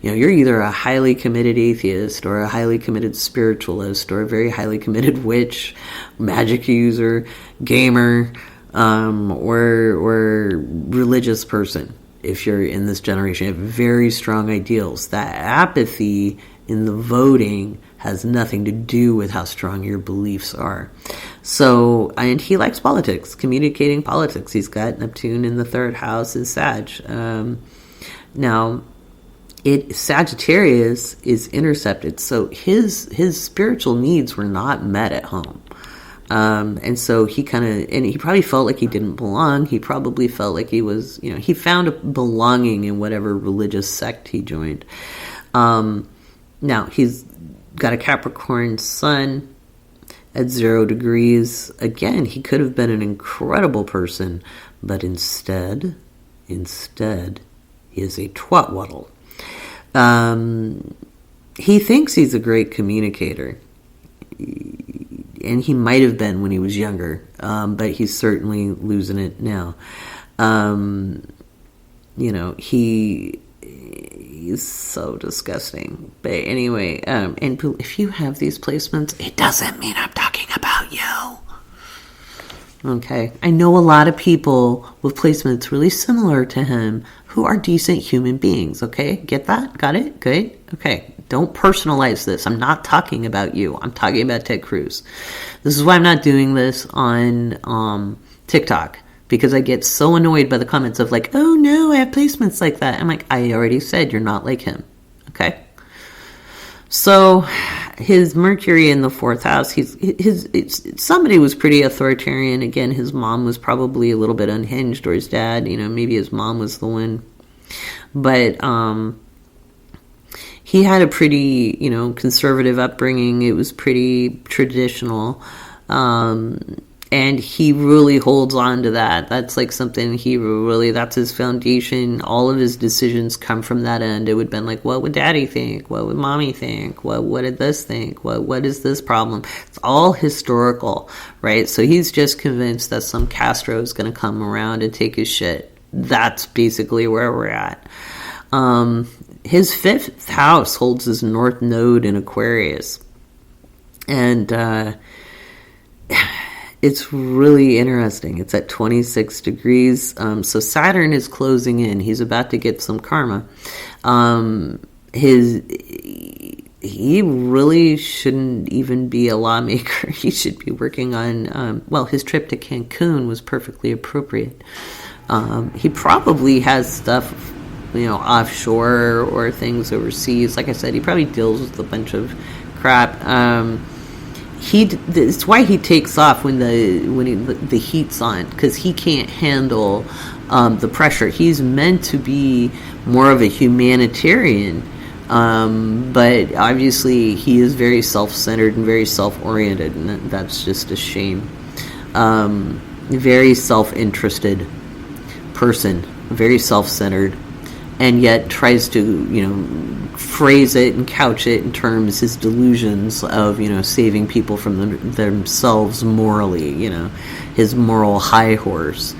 You're either a highly committed atheist or a highly committed spiritualist or a very highly committed witch, magic user, gamer, or religious person. If you're in this generation, you have very strong ideals. That apathy in the voting has nothing to do with how strong your beliefs are. So, and he likes politics, communicating politics. He's got Neptune in the third house in Sag. Now, Sagittarius is intercepted, so his spiritual needs were not met at home. And so he probably felt like he didn't belong. He probably felt like he was, he found a belonging in whatever religious sect he joined. Now, he's got a Capricorn sun at 0 degrees. Again, he could have been an incredible person, but instead, he is a twatwaddle. He thinks he's a great communicator. And he might have been when he was younger, but he's certainly losing it now. He's so disgusting. But anyway, and if you have these placements, it doesn't mean I'm talking about you. Okay, I know a lot of people with placements really similar to him who are decent human beings, okay? Get that? Got it? Good? Okay, don't personalize this. I'm not talking about you. I'm talking about Ted Cruz. This is why I'm not doing this on TikTok, because I get so annoyed by the comments of like, oh no, I have placements like that. I'm like, I already said you're not like him, okay? So his Mercury in the fourth house, somebody was pretty authoritarian. Again, his mom was probably a little bit unhinged, or his dad, maybe his mom was the one. But he had a pretty, conservative upbringing. It was pretty traditional. And he really holds on to that. That's like something that's his foundation. All of his decisions come from that end. It would have been like, what would daddy think? What would mommy think? What did this think? What is this problem? It's all historical, right? So he's just convinced that some Castro is going to come around and take his shit. That's basically where we're at. His 5th house holds his north node in Aquarius. And, it's really interesting. It's at 26 degrees. So Saturn is closing in. He's about to get some karma. He really shouldn't even be a lawmaker. He should be working on, his trip to Cancun was perfectly appropriate. He probably has stuff, offshore or things overseas. Like I said, he probably deals with a bunch of crap. It's why he takes off when the heat's on, because he can't handle the pressure. He's meant to be more of a humanitarian, but obviously he is very self-centered and very self-oriented, and that's just a shame. Very self-interested person, very self-centered, and yet tries to phrase it and couch it in terms, his delusions of saving people from themselves morally, his moral high horse.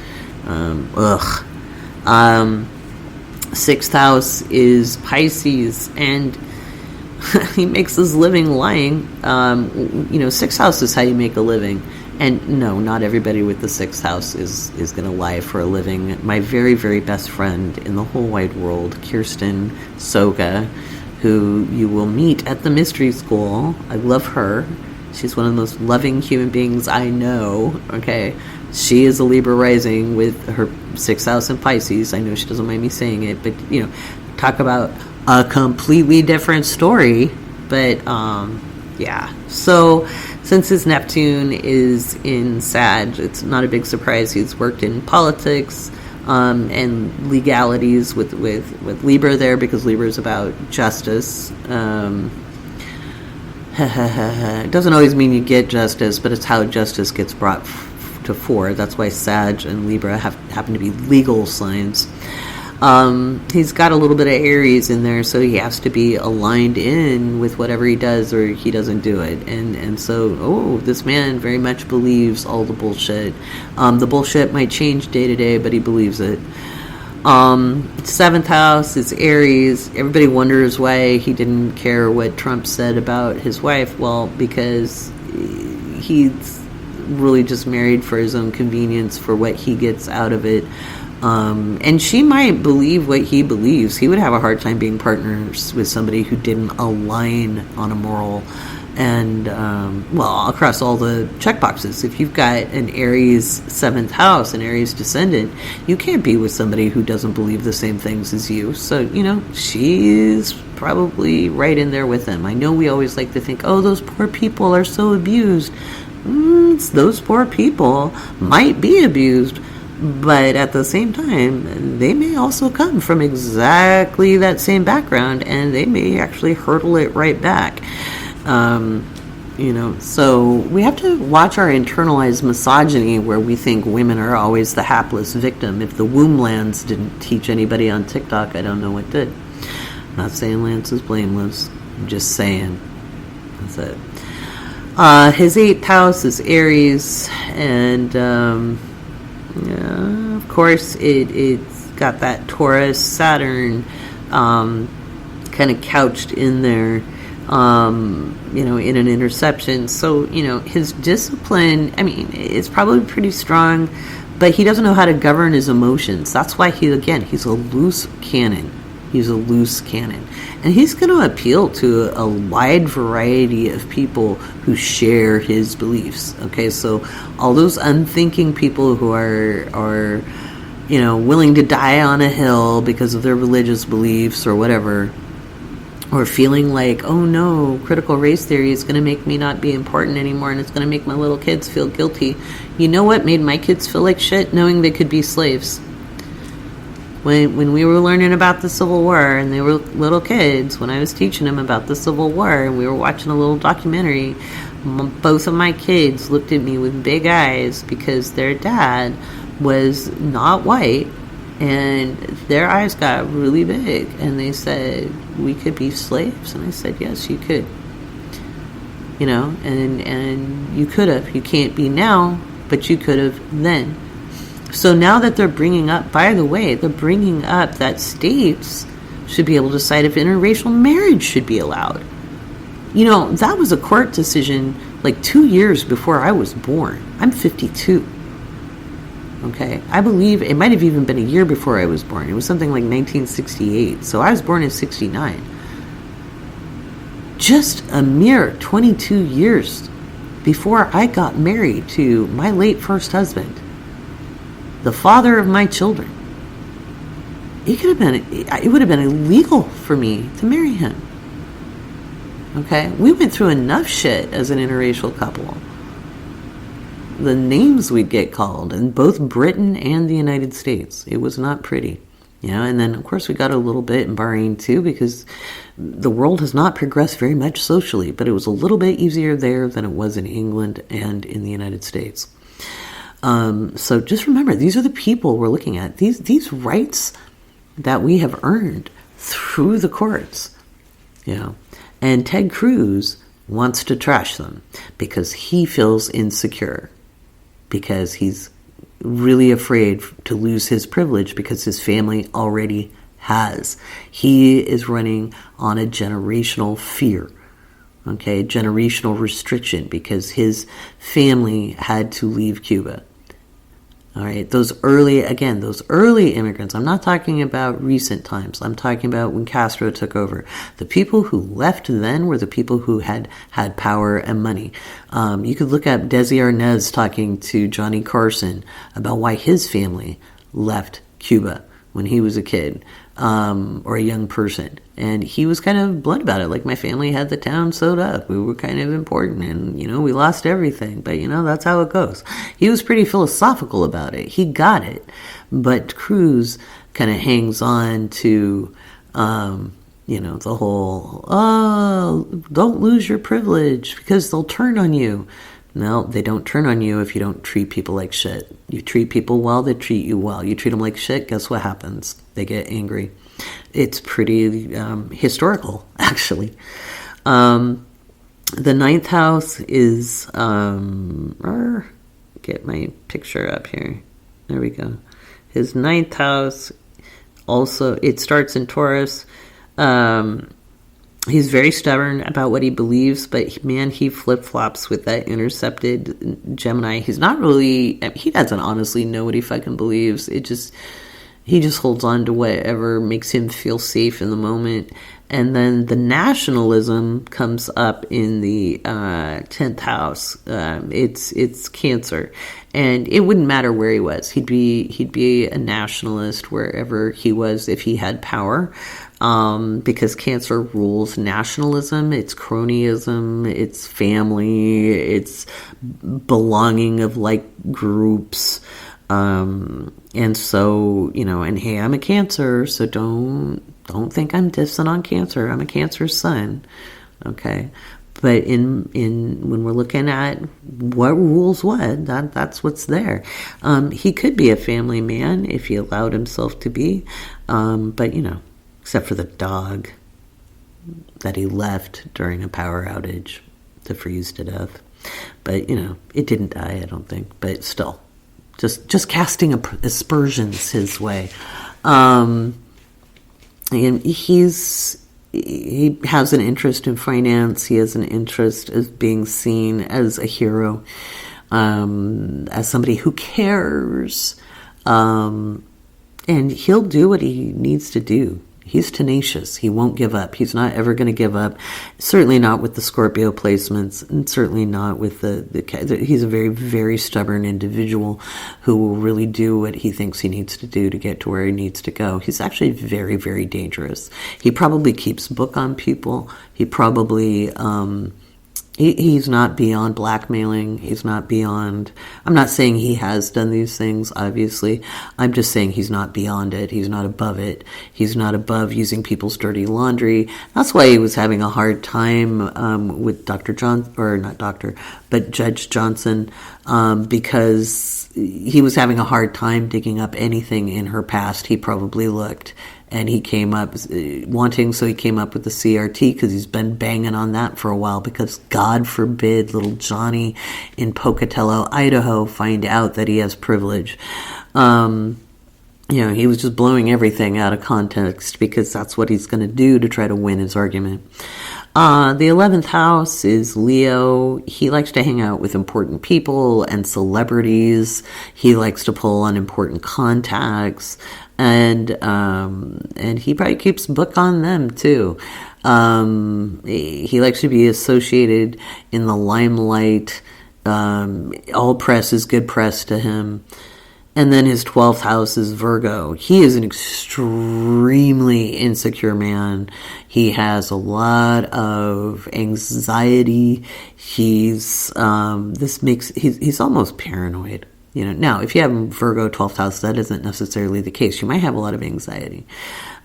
6th house is Pisces, and he makes his living lying. 6th house is how you make a living. And no, not everybody with the 6th house is going to lie for a living. My very, very best friend in the whole wide world, Kirsten Soga, who you will meet at the mystery school. I love her. She's one of the most loving human beings I know. Okay. She is a Libra rising with her 6th house in Pisces. I know she doesn't mind me saying it, but, talk about a completely different story. But, yeah. So, since his Neptune is in Sag, it's not a big surprise. He's worked in politics and legalities with Libra there, because Libra is about justice. It doesn't always mean you get justice, but it's how justice gets brought to fore. That's why Sag and Libra happen to be legal signs. He's got a little bit of Aries in there, so he has to be aligned in with whatever he does, or he doesn't do it. And so, this man very much believes all the bullshit. The bullshit might change day to day, but he believes it. 7th house is Aries. Everybody wonders why he didn't care what Trump said about his wife. Well, because he's really just married for his own convenience, for what he gets out of it. And she might believe what he believes. He would have a hard time being partners with somebody who didn't align on a moral and, across all the checkboxes. If you've got an Aries 7th house, an Aries descendant, you can't be with somebody who doesn't believe the same things as you. So, she's probably right in there with him. I know we always like to think, those poor people are so abused. Those poor people might be abused, but at the same time, they may also come from exactly that same background, and they may actually hurdle it right back. So we have to watch our internalized misogyny, where we think women are always the hapless victim. If the womb lands didn't teach anybody on TikTok, I don't know what did. I'm not saying Lance is blameless. I'm just saying. That's it. His 8th house is Aries, and of course it's got that Taurus Saturn kind of couched in there, in an interception. So, his discipline, it's probably pretty strong, but he doesn't know how to govern his emotions. That's why he's a loose cannon. He's a loose cannon. And he's going to appeal to a wide variety of people who share his beliefs. Okay, so all those unthinking people who are willing to die on a hill because of their religious beliefs or whatever, or feeling like, oh no, critical race theory is going to make me not be important anymore, and it's going to make my little kids feel guilty. You know what made my kids feel like shit? Knowing they could be slaves. When we were learning about the Civil War, and they were little kids, when I was teaching them about the Civil War, and we were watching a little documentary, both of my kids looked at me with big eyes because their dad was not white, and their eyes got really big, and they said, we could be slaves. And I said, yes, you could. You know, and you could have. You can't be now, but you could have then. So now that they're bringing up, by the way, they're bringing up that states should be able to decide if interracial marriage should be allowed. You know, that was a court decision like 2 years before I was born. I'm 52. Okay, I believe it might have even been a year before I was born. It was something like 1968. So I was born in 69. Just a mere 22 years before I got married to my late first husband, the father of my children. It would have been illegal for me to marry him. Okay, we went through enough shit as an interracial couple. The names we'd get called in both Britain and the United States. It was not pretty. You know, and then of course we got a little bit in Bahrain too, because the world has not progressed very much socially, but it was a little bit easier there than it was in England and in the United States. So just remember, these are the people we're looking at. These rights that we have earned through the courts. You know, and Ted Cruz wants to trash them because he feels insecure, because he's really afraid to lose his privilege because his family already has. He is running on a generational fear, okay, generational restriction, because his family had to leave Cuba. All right, those early immigrants, I'm not talking about recent times. I'm talking about when Castro took over. The people who left then were the people who had power and money. You could look up Desi Arnaz talking to Johnny Carson about why his family left Cuba when he was a kid, or a young person. And he was kind of blunt about it. Like, my family had the town sewed up. We were kind of important, and, you know, we lost everything. But, you know, that's how it goes. He was pretty philosophical about it. He got it. But Cruz kind of hangs on to, you know, the whole, oh, don't lose your privilege because they'll turn on you. No, they don't turn on you if you don't treat people like shit. You treat people well, they treat you well. You treat them like shit, guess what happens? They get angry. It's pretty historical, actually. The ninth house is, get my picture up here. There we go. His ninth house, also, it starts in Taurus. He's very stubborn about what he believes, but man, he flip-flops with that intercepted Gemini. He's not really, he doesn't honestly know what he fucking believes. He just holds on to whatever makes him feel safe in the moment. And then the nationalism comes up in the 10th house. It's Cancer, and it wouldn't matter where he was. He'd be a nationalist wherever he was if he had power, because Cancer rules nationalism. It's cronyism. It's family. It's belonging of like groups. And so, you know, and hey, I'm a Cancer, so don't think I'm dissing on Cancer. I'm a Cancer sun, okay? But in when we're looking at what rules what, that's what's there. He could be a family man if he allowed himself to be, but you know, except for the dog that he left during a power outage to freeze to death. But you know, it didn't die, I don't think. But still. Just casting aspersions his way. And he has an interest in finance. He has an interest as being seen as a hero, as somebody who cares. And he'll do what he needs to do. He's tenacious. He won't give up. He's not ever going to give up. Certainly not with the Scorpio placements, and certainly not with the he's a very, very stubborn individual who will really do what he thinks he needs to do to get to where he needs to go. He's actually very, very dangerous. He probably keeps book on people. He probably He's not beyond blackmailing. He's not beyond... I'm not saying he has done these things, obviously. I'm just saying he's not beyond it. He's not above it. He's not above using people's dirty laundry. That's why he was having a hard time with Dr. John... Or not doctor, but Judge Johnson, because he was having a hard time digging up anything in her past. He probably looked... And he came up wanting, so he came up with the CRT because he's been banging on that for a while because God forbid little Johnny in Pocatello, Idaho find out that he has privilege. He was just blowing everything out of context because that's what he's going to do to try to win his argument. The 11th house is Leo. He likes to hang out with important people and celebrities. He likes to pull on important contacts. And he probably keeps a book on them too. He likes to be associated in the limelight. All press is good press to him. And then his 12th house is Virgo. He is an extremely insecure man. He has a lot of anxiety. He's almost paranoid. Now, if you have Virgo 12th house, that isn't necessarily the case. You might have a lot of anxiety.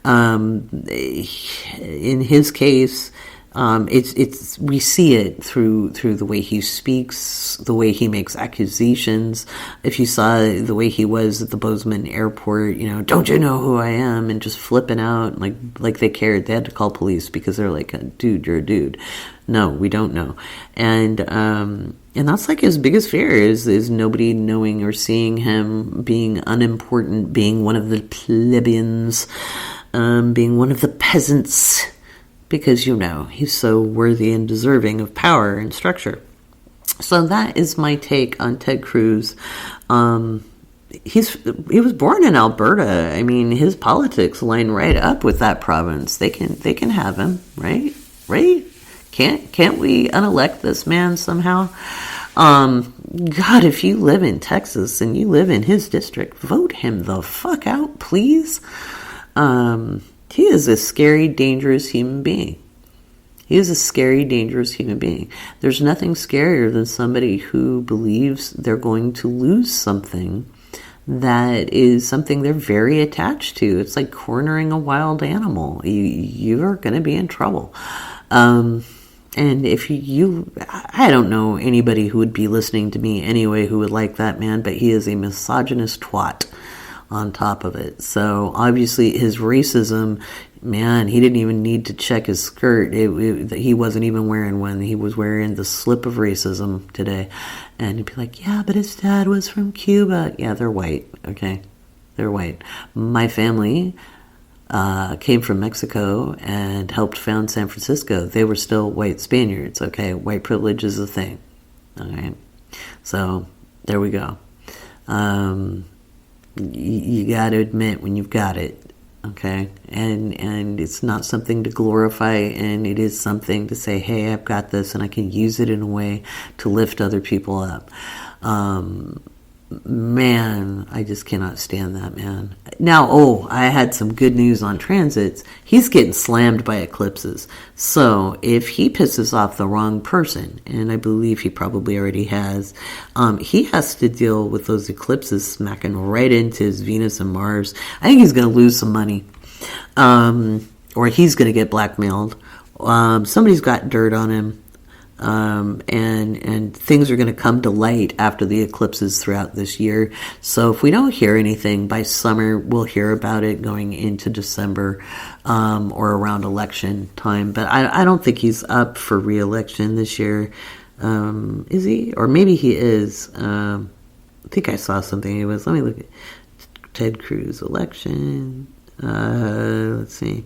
In his case, we see it through the way he speaks, the way he makes accusations. If you saw the way he was at the Bozeman airport, don't you know who I am? And just flipping out like they cared. They had to call police because they're like, dude, you're a dude. No, we don't know. And that's like his biggest fear is nobody knowing or seeing him being unimportant, being one of the plebeians, being one of the peasants, because he's so worthy and deserving of power and structure. So that is my take on Ted Cruz. He was born in Alberta. I mean, his politics line right up with that province. They can have him, right? Can't we unelect this man somehow? God, if you live in Texas and you live in his district, vote him the fuck out, please. He is a scary, dangerous human being. There's nothing scarier than somebody who believes they're going to lose something that is something they're very attached to. It's like cornering a wild animal. You're going to be in trouble. And if I don't know anybody who would be listening to me anyway who would like that man, but he is a misogynist twat on top of it. So obviously his racism, man, he didn't even need to check his skirt. He wasn't even wearing one. He was wearing the slip of racism today. And he'd be like, yeah, but his dad was from Cuba. Yeah, they're white. Okay. They're white. My family came from Mexico and helped found San Francisco. They were still white Spaniards. Okay. White privilege is a thing. All right. So there we go. You got to admit when you've got it, okay? And it's not something to glorify, and it is something to say, hey, I've got this, and I can use it in a way to lift other people up. Man, I just cannot stand that man. Now, I had some good news on transits. He's getting slammed by eclipses. So if he pisses off the wrong person, and I believe he probably already has, he has to deal with those eclipses smacking right into his Venus and Mars. I think he's going to lose some money, or he's going to get blackmailed. Somebody's got dirt on him. And things are going to come to light after the eclipses throughout this year. So if we don't hear anything by summer, we'll hear about it going into December, or around election time. But I don't think he's up for re-election this year. Is he? Or maybe he is. I think I saw something. Let me look at Ted Cruz election. Let's see.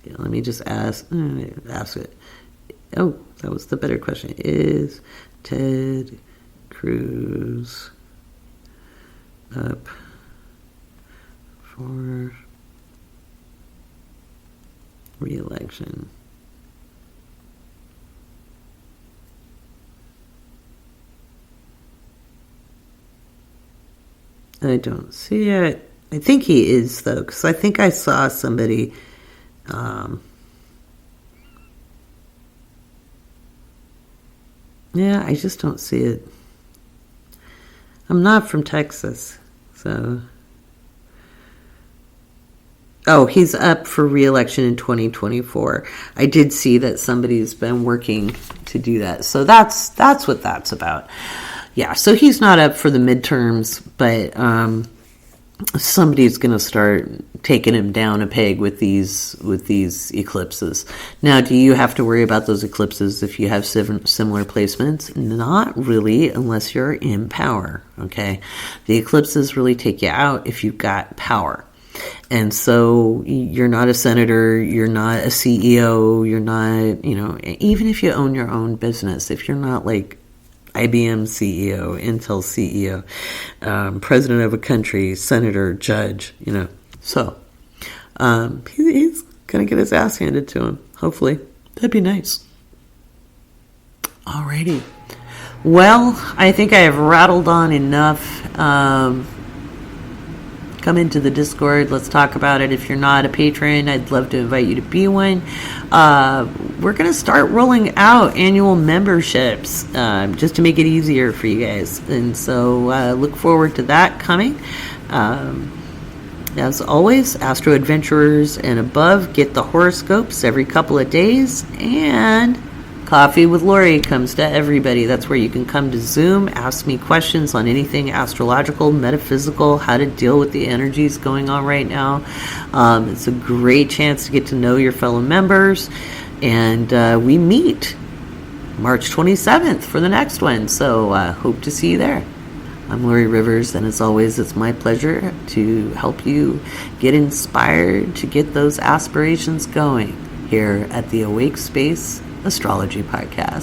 Yeah, let me just ask it. Oh, that was the better question. Is Ted Cruz up for re-election? I don't see it. I think he is, though, because I think I saw somebody Yeah, I just don't see it. I'm not from Texas, so... Oh, he's up for re-election in 2024. I did see that somebody's been working to do that. So that's what that's about. Yeah, so he's not up for the midterms, but somebody's going to start taking him down a peg with these eclipses. Now, do you have to worry about those eclipses if you have similar placements? Not really, unless you're in power, okay? The eclipses really take you out if you've got power. And so you're not a senator, you're not a CEO, you're not, even if you own your own business, if you're not like IBM CEO, Intel CEO, president of a country, senator, judge, So he's going to get his ass handed to him, hopefully. That'd be nice. Alrighty. Well, I think I have rattled on enough. Come into the Discord. Let's talk about it. If you're not a patron, I'd love to invite you to be one. We're going to start rolling out annual memberships just to make it easier for you guys. And so look forward to that coming. As always, Astro Adventurers and above get the horoscopes every couple of days. And Coffee with Laurie comes to everybody. That's where you can come to Zoom, ask me questions on anything astrological, metaphysical, how to deal with the energies going on right now. It's a great chance to get to know your fellow members. And we meet March 27th for the next one. So hope to see you there. I'm Laurie Rivers, and as always, it's my pleasure to help you get inspired to get those aspirations going here at the Awake Space Astrology Podcast.